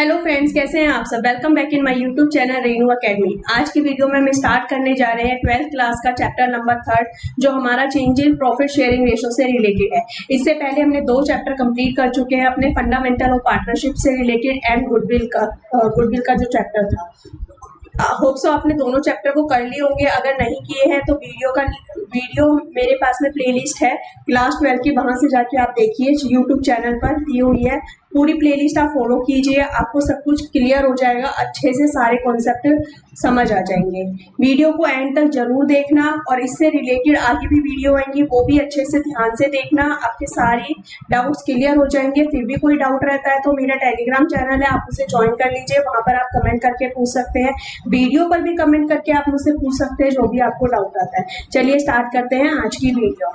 Hello friends, कैसे हैं आप सब। Welcome back in my YouTube channel Renu academy. आज की वीडियो में हम स्टार्ट करने जा रहे हैं 12th क्लास का चैप्टर नंबर 3 जो हमारा change in profit sharing ratio से रिलेटेड है। इससे पहले हमने 2 चैप्टर कंप्लीट कर चुके हैं अपने फंडामेंटल और पार्टनरशिप से रिलेटेड एंड गुडविल का जो चैप्टर था। होप सो आपने दोनों चैप्टर को कर लिए होंगे। अगर नहीं किए हैं तो वीडियो मेरे पास में प्लेलिस्ट है क्लास 12 की, वहां से जाके आप देखिए। यूट्यूब चैनल पर दी हुई है पूरी प्लेलिस्ट, आप फॉलो कीजिए, आपको सब कुछ क्लियर हो जाएगा, अच्छे से सारे कॉन्सेप्ट समझ आ जाएंगे। वीडियो को एंड तक जरूर देखना और इससे रिलेटेड आगे भी वीडियो आएंगी, वो भी अच्छे से ध्यान से देखना, आपके सारे डाउट्स क्लियर हो जाएंगे। फिर भी कोई डाउट रहता है तो मेरा टेलीग्राम चैनल है, आप उसे ज्वाइन कर लीजिए, वहां पर आप कमेंट करके पूछ सकते हैं। वीडियो पर भी कमेंट करके आप मुझसे पूछ सकते हैं जो भी आपको डाउट आता है। चलिए स्टार्ट करते हैं आज की वीडियो।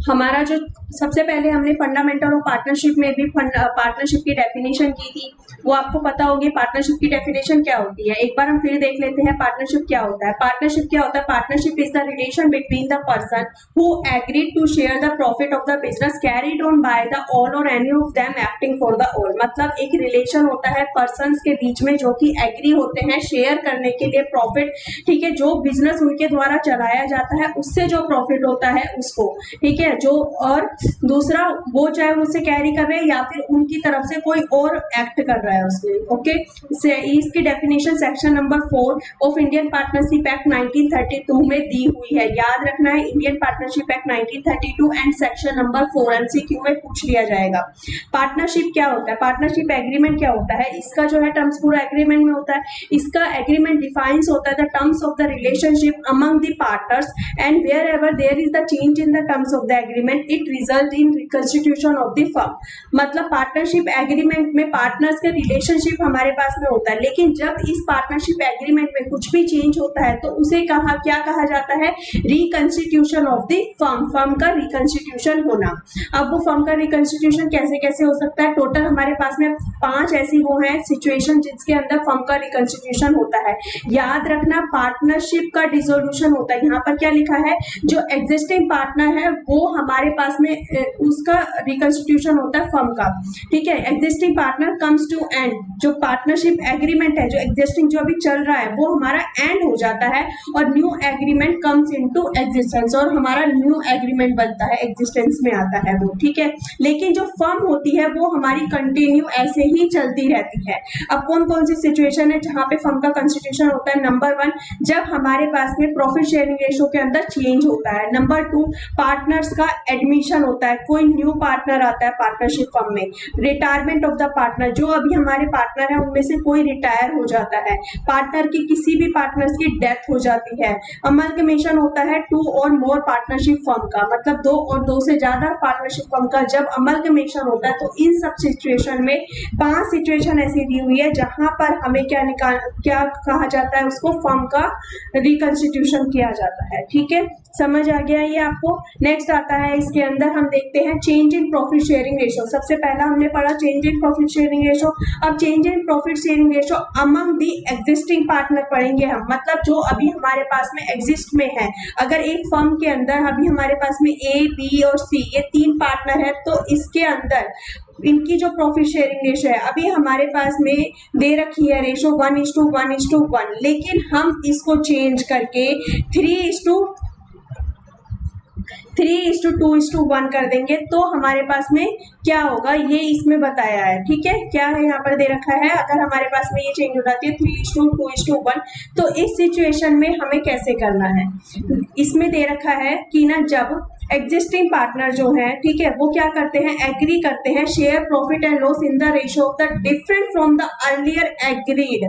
हमारा जो सबसे पहले हमने फंडामेंटल और पार्टनरशिप में भी पार्टनरशिप की डेफिनेशन की थी, वो आपको पता होगी। पार्टनरशिप की डेफिनेशन क्या होती है, एक बार हम फिर देख लेते हैं पार्टनरशिप क्या होता है। पार्टनरशिप क्या होता है? Partnership is the relation between the person who agreed to share the profit of the business carried on by the all or any of them acting for the all. मतलब एक relation होता है persons के बीच में जो कि agree होते हैं शेयर करने के लिए प्रॉफिट, ठीक है, जो बिजनेस उनके द्वारा चलाया जाता है उससे जो प्रॉफिट होता है उसको, ठीक है, जो, और दूसरा वो चाहे उससे कैरी कर रहे हैं या फिर उनकी तरफ से कोई और एक्ट कर रहा है उसमें। ओके, इसकी definition section number 4 of Indian partnership act 1932 में दी हुई है। याद रखना है, Indian partnership act 1932 and section number 4 MCQ में पूछ लिया जाएगा। पार्टनरशिप क्या होता है? पार्टनरशिप एग्रीमेंट क्या होता है? इसका जो है टर्म्स पूरा एग्रीमेंट में होता है। इसका एग्रीमेंट डिफाइंस होता है the terms of the relationship among the partners and wherever there is the change in the terms of the agreement it result in reconstitution of the firm. मतलब partnership agreement में partners के relationship हमारे पास में होता है, लेकिन जब इस पार्टनरशिप एग्रीमेंट में कुछ भी चेंज होता है तो उसे क्या कहा जाता है? Reconstitution of the firm. Firm का रिकंस्टिट्यूशन होना। अब वो फर्म का रिकंस्टिट्यूशन कैसे कैसे हो सकता है? टोटल हमारे पास में 5 ऐसी वो है सिचुएशन जिसके अंदर फर्म का रिकंस्टिट्यूशन होता है। याद रखना, पार्टनरशिप का डिसोल्यूशन होता है। यहाँ पर क्या लिखा है? जो एग्जिस्टिंग पार्टनर है वो हमारे पास में उसका रिकंस्टिट्यूशन होता है फर्म का, ठीक है। Existing partner comes to end. जो पार्टनरशिप एग्रीमेंट है, जो एग्जिस्टिंग जो अभी चल रहा है वो हमारा एंड हो जाता है और new agreement comes into existence और हमारा न्यू एग्रीमेंट बनता है, एग्जिस्टेंस में आता है वो, ठीक है। लेकिन जो फर्म होती है वो हमारी कंटिन्यू ऐसे ही चलती रहती है। अब कौन कौन सी सिचुएशन है जहां पे फर्म का कंस्टिट्यूशन होता है? नंबर 1, जब हमारे पास में प्रॉफिट शेयरिंग रेशो के अंदर चेंज होता है। नंबर 2, पार्टनर्स का एडमिशन होता है, कोई न्यू पार्टनर आता है पार्टनरशिप फर्म में। रिटायरमेंट ऑफ द पार्टनर, जो अभी हमारे पार्टनर है उनमें से कोई रिटायर हो जाता है, पार्टनर की किसी भी पार्टनर्स की डेथ हो जाती है। अमलगमेशन होता है 2 और मोर पार्टनरशिप फर्म का, मतलब 2 और 2 से ज्यादा पार्टनरशिप फर्म का जब अमलगमेशन होता है तो इन सब सिचुएशन में 5 सिचुएशन ऐसी दी हुई है जहां पर हमें क्या कहा जाता है? उसको फर्म का रिकंस्टिट्यूशन किया जाता है, ठीक है। समझ आ गया ये आपको? नेक्स्ट आता है इसके अंदर हम देखते हैं change in profit sharing ratio. सबसे पहला हमने पढ़ा change in profit sharing ratio. अब change in profit sharing ratio among the existing partner पढ़ेंगे हम, मतलब जो अभी हमारे पास में एग्जिस्ट में है। अगर एक फर्म के अंदर अभी हमारे पास में ए, बी और सी ये 3 पार्टनर है तो इसके अंदर इनकी जो प्रॉफिट शेयरिंग रेशो है अभी हमारे पास में दे रखी है रेशो 1:1:1, लेकिन हम इसको चेंज करके 3:2:1 कर देंगे तो हमारे पास में क्या होगा ये इसमें बताया है, ठीक है। क्या है यहाँ पर दे रखा है? अगर हमारे पास में ये चेंज हो जाती है 3:2:1 तो इस सिचुएशन में हमें कैसे करना है? इसमें दे रखा है कि ना जब एग्जिस्टिंग पार्टनर जो है, ठीक है, वो क्या करते हैं? एग्री करते हैं share profit and loss in the ratio of the different from the earlier agreed.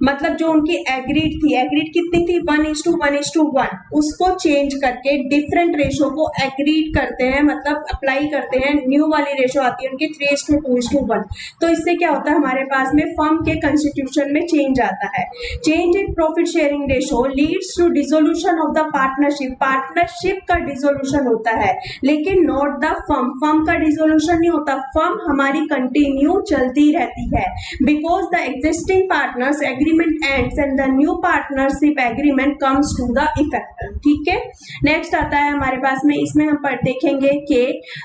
मतलब जो उनकी एग्रीड थी, एग्रीड कितनी थी? 1:1:1, उसको चेंज करके डिफरेंट रेशो को एग्रीड करते हैं, मतलब अप्लाई करते हैं। न्यू वाली रेशो आती है उनकी 3:2:1। तो इससे क्या होता है? हमारे पास में फर्म के कंस्टिट्यूशन में चेंज आता है। Change in profit sharing ratio leads to dissolution of the partnership. Partnership का डिसोल्यूशन होता है लेकिन नॉट द फर्म। फर्म का डिसोल्यूशन नहीं होता, फर्म हमारी कंटिन्यू चलती रहती है। Because the existing partners agreement ends and the new partnership agreement comes to the effect, ठीक है। नेक्स्ट आता है हमारे पास में इसमें हम देखेंगे कि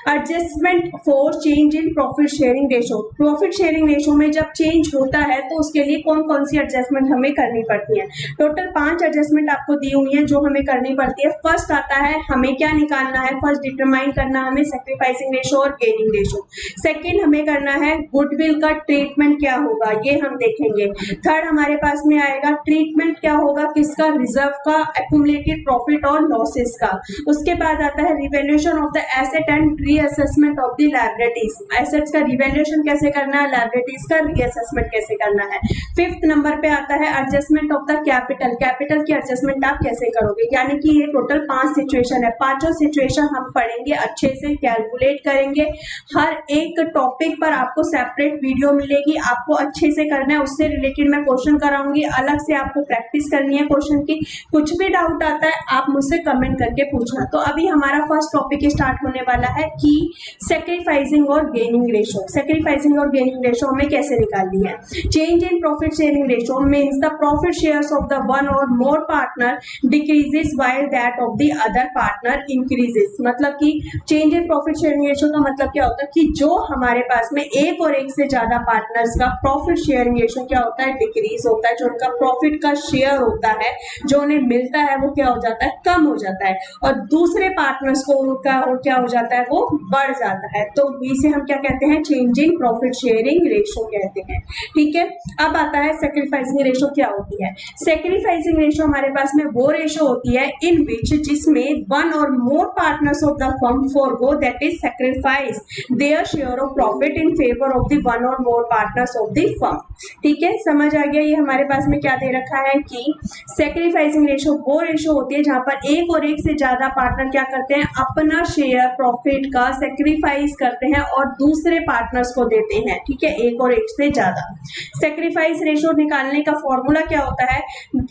adjustment for change in profit sharing ratio. Profit sharing ratio में जब चेंज होता है तो उसके लिए कौन कौन सी एडजस्टमेंट हमें करनी पड़ती है। टोटल 5 एडजस्टमेंट आपको दी हुई है जो हमें करनी पड़ती है। फर्स्ट आता है हमें क्या निकालना है, फर्स्ट डिटरमाइन करना हमें सैक्रिफाइसिंग रेशो और गेनिंग रेशो। सेकंड हमें करना है गुडविल का ट्रीटमेंट क्या होगा, ये हम देखेंगे। थर्ड हमारे पास में आएगा ट्रीटमेंट क्या होगा किसका, रिजर्व का, एक्यूमुलेटेड प्रॉफिट और लॉसेस का। उसके बाद आता है revaluation of the asset and reassessment of the liabilities. Assets का रिवैल्यूएशन कैसे करना है, लायबिलिटीज का रीअसेसमेंट कैसे करना है। फिफ्थ नंबर पे आता है adjustment of the capital. Capital की एडजस्टमेंट आप कैसे करोगे, यानी कि ये टोटल 5 सिचुएशन है। पांचों सिचुएशन हम पढ़ेंगे, अच्छे से कैलकुलेट करेंगे। हर एक टॉपिक पर आपको सेपरेट वीडियो मिलेगी, आपको अच्छे से करना है, उससे रिलेटेड मैं क्वेश्चन कराऊंगी, अलग से आपको प्रैक्टिस करनी है क्वेश्चन की। कुछ भी डाउट आता है आप मुझसे कमेंट करके पूछना। तो अभी हमारा फर्स्ट टॉपिक स्टार्ट होने वाला है कि सैक्रिफाइसिंग और गेनिंग रेशो। सैक्रिफाइसिंग और गेनिंग रेशो हमें कैसे निकालनी है। Change in profit sharing ratio means the profit shares of the one or more partner decreases while that of the other partner increases. मतलब कि change in profit sharing ratio का मतलब क्या होता है कि जो हमारे पास में एक और एक से ज्यादा पार्टनर्स का प्रॉफिट शेयरिंग रेशो क्या होता है, डिक्रीज होता है। जो उनका प्रॉफिट का शेयर होता है जो उन्हें मिलता है वो क्या हो जाता है, कम हो जाता है, और दूसरे पार्टनर्स को उनका क्या हो जाता है, वो बढ़ जाता है। तो इसे हम क्या कहते हैं, change in profit sharing ratio कहते हैं। ठीक है, अब आता है सैक्रिफाइसिंग रेशो क्या होती है। सैक्रिफाइसिंग रेशो हमारे पास में वो रेशो होती है इन विच जिसमें one or more partners of the firm forgo that is sacrifice their share of profit in favour of the one or more partners of the firm. ठीक है, समझ आ गया। ये हमारे पास में क्या दे रखा है कि सैक्रिफाइसिंग रेशो वो रेशो होती है जहां पर एक और एक से ज्यादा पार्टनर क्या करते हैं, अपना शेयर प्रॉफिट का सैक्रिफाइस करते हैं और दूसरे पार्टनर्स को देते हैं। ठीक है, एक और एक से ज्यादा। सैक्रिफाइस रेशो निकालने का फॉर्मूला क्या होता है,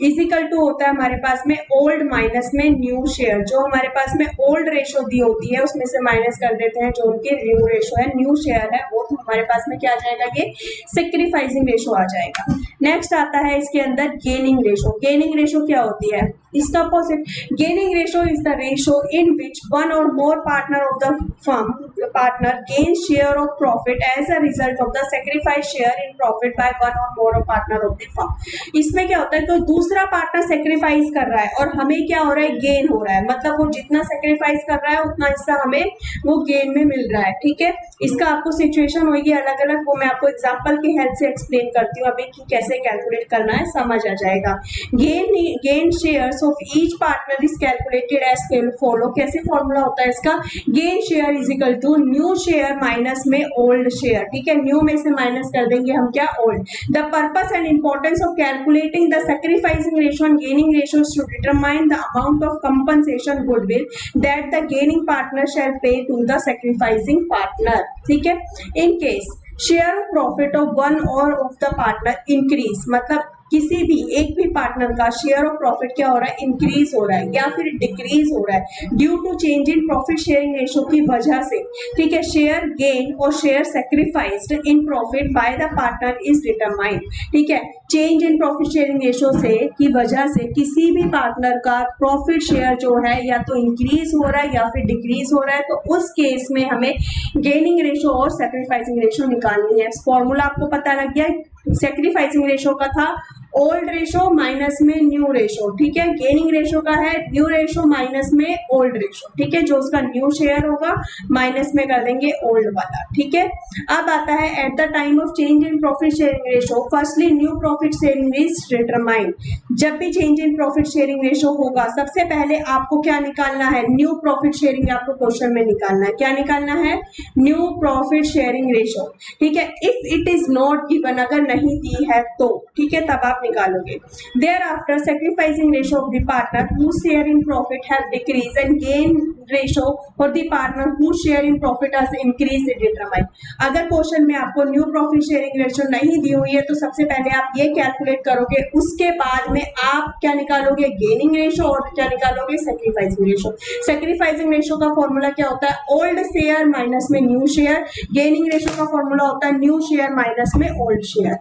इजिकल टू होता है हमारे पास में ओल्ड माइनस में न्यू शेयर। जो हमारे पास में ओल्ड रेशो दी होती है उसमें से माइनस कर देते हैं जो उनकी न्यू रेशो है, न्यू शेयर है, वो तो हमारे पास में क्या आ जाएगा, ये सैक्रिफाइसिंग रेशो आ जाएगा। नेक्स्ट आता है इसके अंदर गेनिंग रेशो। गेनिंग रेशो क्या होती है, इसका opposite. Gaining ratio is the ratio in which one or more partner of the firm partner gain share of profit as a result of the sacrifice share in profit by one or more partner of the firm. इसमें क्या होता है, तो दूसरा partner sacrifice कर रहा है और हमें क्या हो रहा है, गेन हो रहा है। मतलब वो जितना सैक्रिफाइस कर रहा है उतना हिस्सा हमें वो गेन में मिल रहा है। ठीक है, इसका आपको सिचुएशन होगी अलग अलग, वो मैं आपको एग्जांपल की हेल्प से एक्सप्लेन करती हूँ अभी कि कैसे कैलकुलेट करना है, समझ आ जाएगा। Gain shares of each partner is calculated as follow. कैसे फॉर्मूला होता है इसका, gain share is equal to new share minus में ओल्ड शेयर। ठीक है, न्यू में से माइनस कर देंगे हम क्या, old. The purpose and importance of calculating the sacrificing ratio and gaining ratio to determine the amount of compensation goodwill that the gaining partner shall pay to the sacrificing partner. ठीक है, in case share of profit of one or of the partner increase, मतलब किसी भी एक भी partner का share of profit क्या हो रहा है, इंक्रीज हो रहा है या फिर डिक्रीज हो रहा है due to change in profit sharing ratio की वजह से। ठीक है, शेयर गेन और share sacrificed in profit by the partner is determined. ठीक है, change in profit sharing ratio से की वजह से किसी भी पार्टनर का प्रॉफिट शेयर जो है या तो इंक्रीज हो रहा है या फिर डिक्रीज हो रहा है, तो उस केस में हमें गेनिंग रेशो और सैक्रिफाइसिंग रेशो निकालनी है। फॉर्मूला आपको पता लग गया, सैक्रिफाइसिंग रेशो का था ओल्ड रेशो माइनस में न्यू रेशो। ठीक है, गेनिंग रेशो का है न्यू रेशो माइनस में ओल्ड रेशो। ठीक है, जो उसका न्यू शेयर होगा माइनस में कर देंगे ओल्ड वाला। ठीक है, अब आता है at the time of change in profit sharing ratio firstly new profit sharing is determined. जब भी change in profit sharing ratio होगा सबसे पहले आपको क्या निकालना है, न्यू प्रॉफिट शेयरिंग आपको क्वेश्चन में निकालना है। क्या निकालना है, न्यू प्रॉफिट शेयरिंग रेशो। ठीक है, if it is not given, अगर नहीं दी है तो ठीक है तब आप निकालोगे। Thereafter sacrificing ratio of the partner whose share in profit has decreased and gain ratio for the partner whose share in profit has increased is determined। अगर क्वेश्चन में आपको न्यू प्रॉफिट शेयरिंग रेशो नहीं दी हुई है तो सबसे पहले आप ये कैलकुलेट करोगे, उसके बाद में आप क्या निकालोगे, गेनिंग रेशो, और क्या निकालोगे, सैक्रिफाइसिंग रेशो। सैक्रिफाइसिंग रेशो का फॉर्मूला क्या होता है, ओल्ड शेयर माइनस में न्यू शेयर। गेनिंग रेशो का फॉर्मूला होता है न्यू शेयर माइनस में ओल्ड शेयर।